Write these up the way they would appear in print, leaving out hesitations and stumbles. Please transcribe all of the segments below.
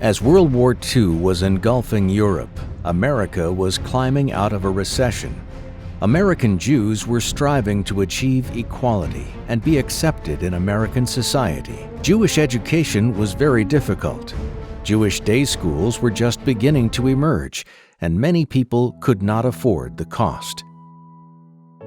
As World War II was engulfing Europe, America was climbing out of a recession. American Jews were striving to achieve equality and be accepted in American society. Jewish education was very difficult. Jewish day schools were just beginning to emerge, and many people could not afford the cost.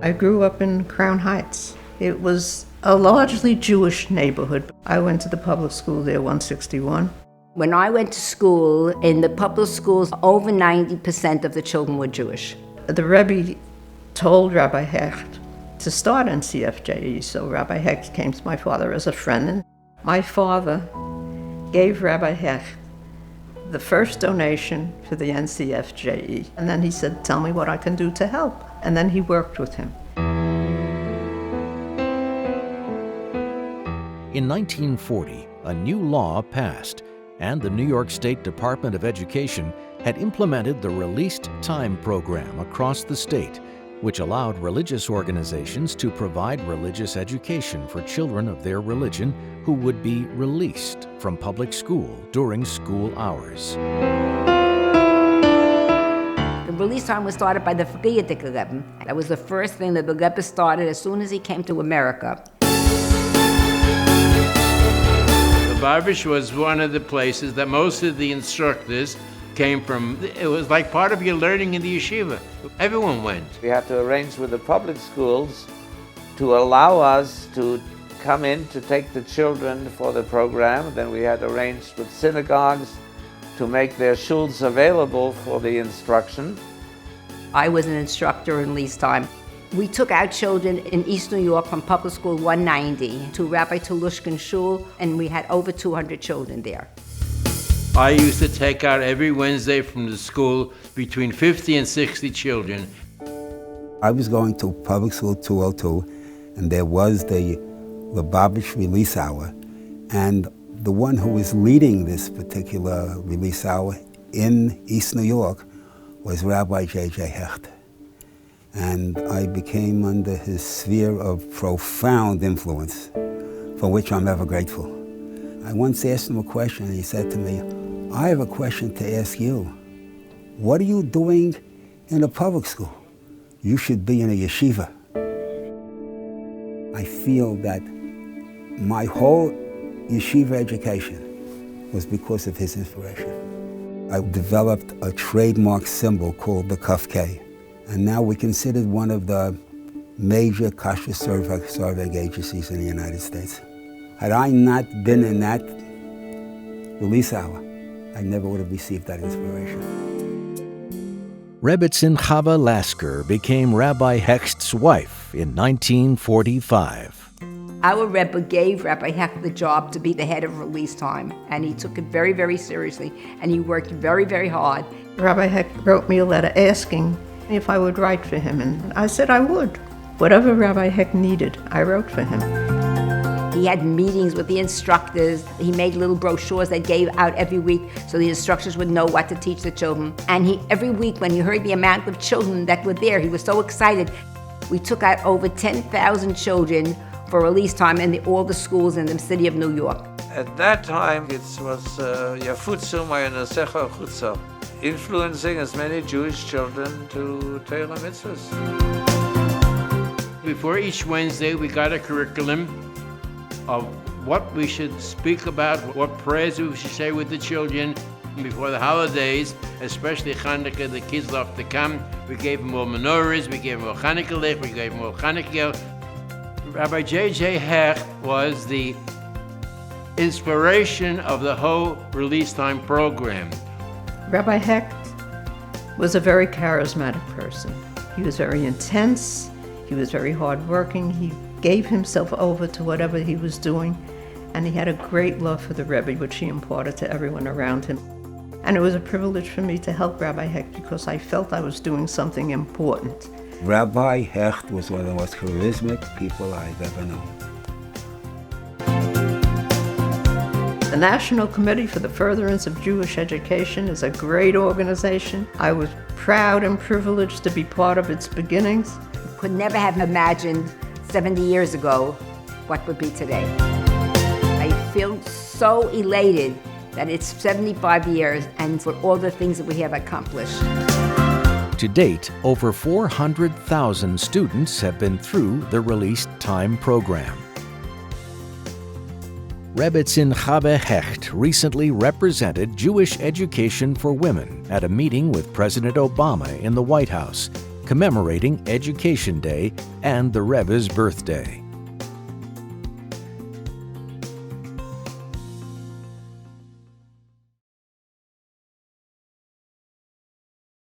I grew up in Crown Heights. It was a largely Jewish neighborhood. I went to the public school there, 161. When I went to school, in the public schools, over 90% of the children were Jewish. The Rebbe told Rabbi Hecht to start NCFJE, so Rabbi Hecht came to my father as a friend, and my father gave Rabbi Hecht the first donation for the NCFJE. And then he said, tell me what I can do to help. And then he worked with him. In 1940, a new law passed, and the New York State Department of Education had implemented the Released Time program across the state, which allowed religious organizations to provide religious education for children of their religion who would be released from public school during school hours. The release time was started by the Friedrich Rebbe. That was the first thing that the Rebbe started as soon as he came to America. The Babish was one of the places that most of the instructors came from. It was like part of your learning in the yeshiva. Everyone went. We had to arrange with the public schools to allow us to come in to take the children for the program. Then we had arranged with synagogues to make their shuls available for the instruction. I was an instructor in Release Time. We took our children in East New York from Public School 190 to Rabbi Telushkin Shul, and we had over 200 children there. I used to take out every Wednesday from the school between 50 and 60 children. I was going to Public School 202, and there was the Lubavitch Release Hour. And the one who was leading this particular release hour in East New York was Rabbi J.J. Hecht. And I became under his sphere of profound influence, for which I'm ever grateful. I once asked him a question, and he said to me, I have a question to ask you. What are you doing in a public school? You should be in a yeshiva. I feel that my whole yeshiva education was because of his inspiration. I developed a trademark symbol called the Kaf K, and now we're considered one of the major kashrus surveying agencies in the United States. Had I not been in that release hour, I never would have received that inspiration. Rebbetzin Chava Lasker became Rabbi Hecht's wife in 1945. Our Rebbe gave Rabbi Hecht the job to be the head of Release Time, and he took it very, very seriously, and he worked very, very hard. Rabbi Hecht wrote me a letter asking if I would write for him, and I said I would. Whatever Rabbi Hecht needed, I wrote for him. He had meetings with the instructors. He made little brochures that gave out every week so the instructors would know what to teach the children. And every week when he heard the amount of children that were there, he was so excited. We took out over 10,000 children for Release Time in all the schools in the city of New York. At that time, it was Yafutzu Ma'anasecha Chutza, influencing as many Jewish children to Torah mitzvahs. Before each Wednesday, we got a curriculum of what we should speak about, what prayers we should say with the children before the holidays, especially Hanukkah. The kids love to come. We gave them all menorahs, we gave them all Hanukkah licht, we gave them all Hanukkah. Rabbi J.J. Hecht was the inspiration of the whole Release Time program. Rabbi Hecht was a very charismatic person. He was very intense, he was very hardworking, he gave himself over to whatever he was doing, and he had a great love for the Rebbe, which he imparted to everyone around him. And it was a privilege for me to help Rabbi Hecht because I felt I was doing something important. Rabbi Hecht was one of the most charismatic people I've ever known. The National Committee for the Furtherance of Jewish Education is a great organization. I was proud and privileged to be part of its beginnings. Could never have imagined 70 years ago what would be today. I feel so elated that it's 75 years and for all the things that we have accomplished. To date, over 400,000 students have been through the Released Time program. Rebbetzin Chava Hecht recently represented Jewish education for women at a meeting with President Obama in the White House, commemorating Education Day and the Rebbe's birthday.